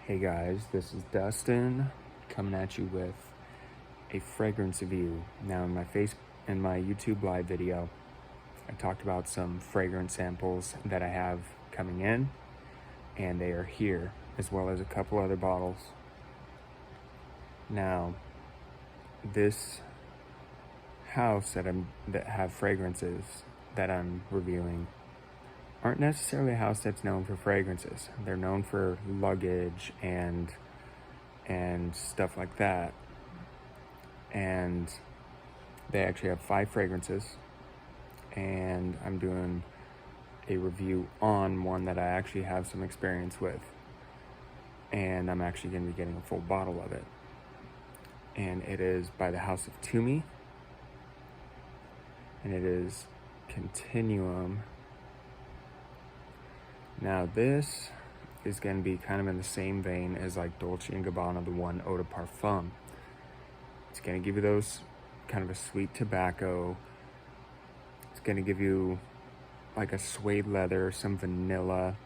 Hey guys, this is Dustin coming at you with a fragrance review. Now in my YouTube live video, I talked about some fragrance samples that I have coming in, and they are here, as well as a couple other bottles. Now, this house that have fragrances that I'm reviewing aren't necessarily a house that's known for fragrances. They're known for luggage and stuff like that. And they actually have 5 fragrances, and I'm doing a review on one that I actually have some experience with, and I'm actually going to be getting a full bottle of it. And it is by the house of Tumi, and it is Continuum. Now this is going to be kind of in the same vein as like Dolce & Gabbana, the one Eau de Parfum. It's going to give you those kind of a sweet tobacco. It's going to give you like a suede leather, some vanilla,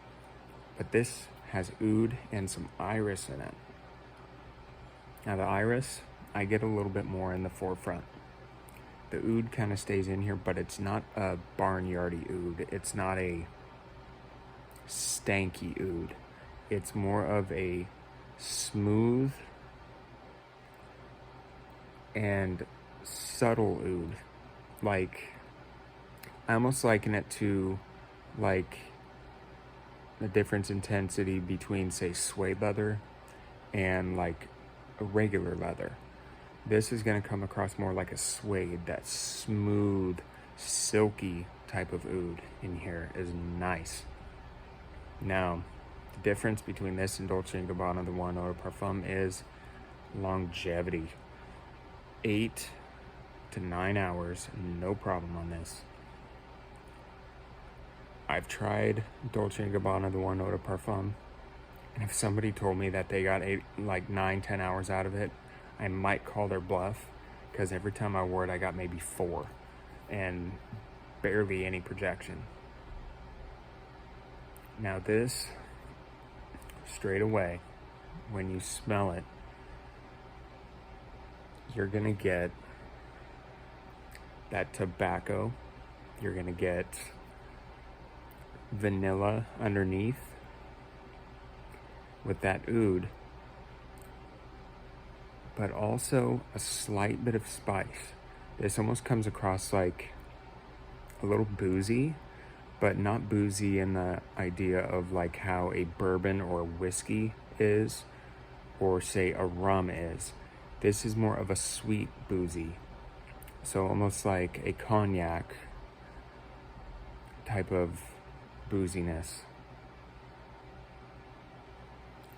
but this has oud and some iris in it. Now the iris, I get a little bit more in the forefront. The oud kind of stays in here, but it's not a barnyardy oud. It's not a stanky oud. It's more of a smooth and subtle oud. Like, I almost liken it to like the difference intensity between, say, suede leather and like a regular leather. This is going to come across more like a suede. That smooth, silky type of oud in here is nice. Now, the difference between this and Dolce & Gabbana, the one Eau de Parfum, is longevity. 8 to 9 hours, no problem on this. I've tried Dolce & Gabbana, the one Eau de Parfum, and if somebody told me that they got 9-10 hours out of it, I might call their bluff, because every time I wore it, I got maybe 4, and barely any projection. Now this, straight away, when you smell it, you're gonna get that tobacco, you're gonna get vanilla underneath with that oud, but also a slight bit of spice. This almost comes across like a little boozy, but not boozy in the idea of like how a bourbon or a whiskey is, or say a rum is. This is more of a sweet boozy. So almost like a cognac type of booziness.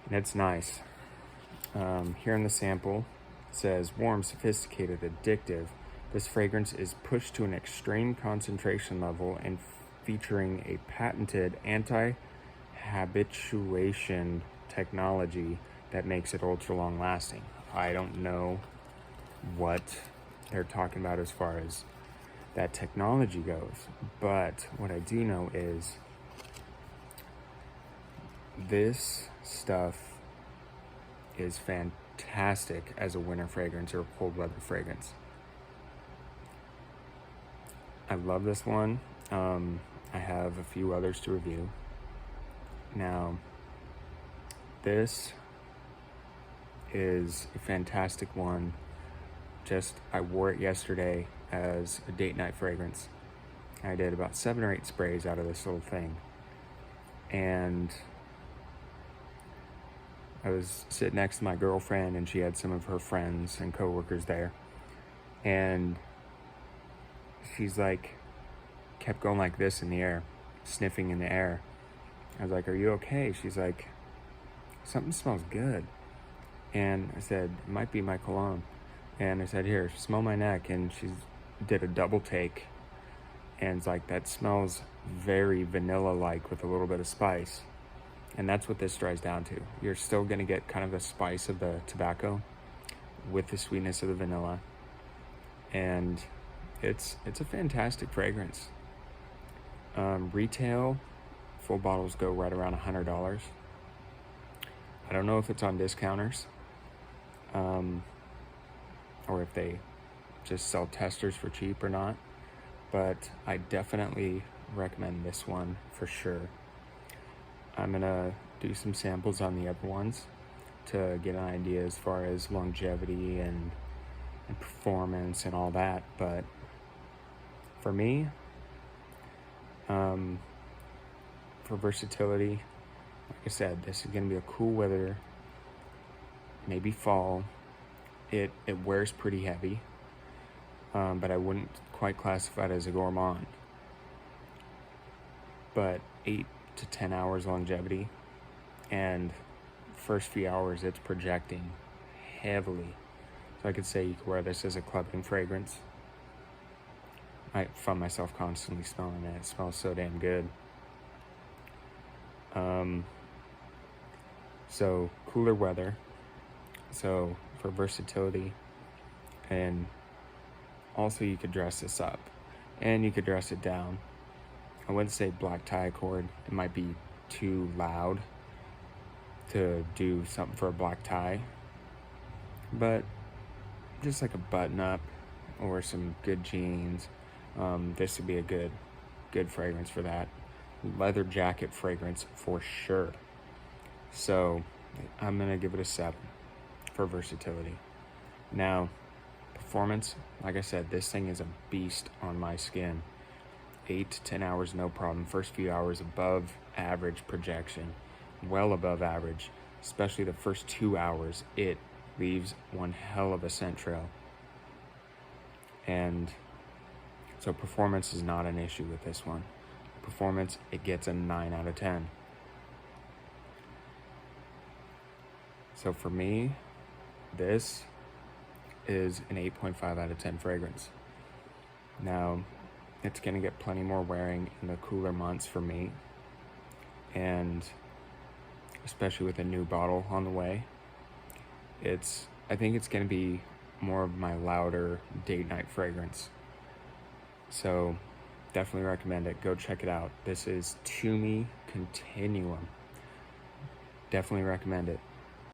And it's nice. Here in the sample, it says, warm, sophisticated, addictive. This fragrance is pushed to an extreme concentration level and featuring a patented anti-habituation technology that makes it ultra long lasting. I don't know what they're talking about as far as that technology goes, but what I do know is this stuff is fantastic as a winter fragrance or a cold weather fragrance. I love this one. I have a few others to review. Now, this is a fantastic one. I wore it yesterday as a date night fragrance. I did about 7 or 8 sprays out of this little thing. And I was sitting next to my girlfriend, and she had some of her friends and coworkers there. And she's like, kept going like this in the air, sniffing in the air. I was like, are you okay? She's like, something smells good. And I said, it might be my cologne. And I said, here, smell my neck. And she did a double take. And it's like, that smells very vanilla-like with a little bit of spice. And that's what this dries down to. You're still gonna get kind of the spice of the tobacco with the sweetness of the vanilla. And it's a fantastic fragrance. Retail, full bottles go right around $100. I don't know if it's on discounters, or if they just sell testers for cheap or not, but I definitely recommend this one for sure. I'm gonna do some samples on the other ones to get an idea as far as longevity and performance and all that, but for me, for versatility, like I said, this is gonna be a cool weather, maybe fall. It wears pretty heavy, but I wouldn't quite classify it as a gourmand. But 8 to 10 hours longevity, and first few hours it's projecting heavily. So I could say you could wear this as a clubbing fragrance. I find myself constantly smelling it. It smells so damn good. So cooler weather. So for versatility, and also you could dress this up and you could dress it down. I wouldn't say black tie cord. It might be too loud to do something for a black tie, but just like a button up or some good jeans, this would be a good fragrance for that. Leather jacket fragrance for sure. So I'm gonna give it a 7 for versatility. Now, performance, like I said, this thing is a beast on my skin. 8 to 10 hours, no problem. First few hours above average projection, well above average, especially the first 2 hours. It leaves one hell of a scent trail. And so performance is not an issue with this one. Performance, it gets a 9 out of 10. So for me, this is an 8.5 out of 10 fragrance. Now, it's going to get plenty more wearing in the cooler months for me, and especially with a new bottle on the way, I think it's going to be more of my louder date night fragrance. So definitely recommend it. Go check it out. This is Tumi Continuum. Definitely recommend it.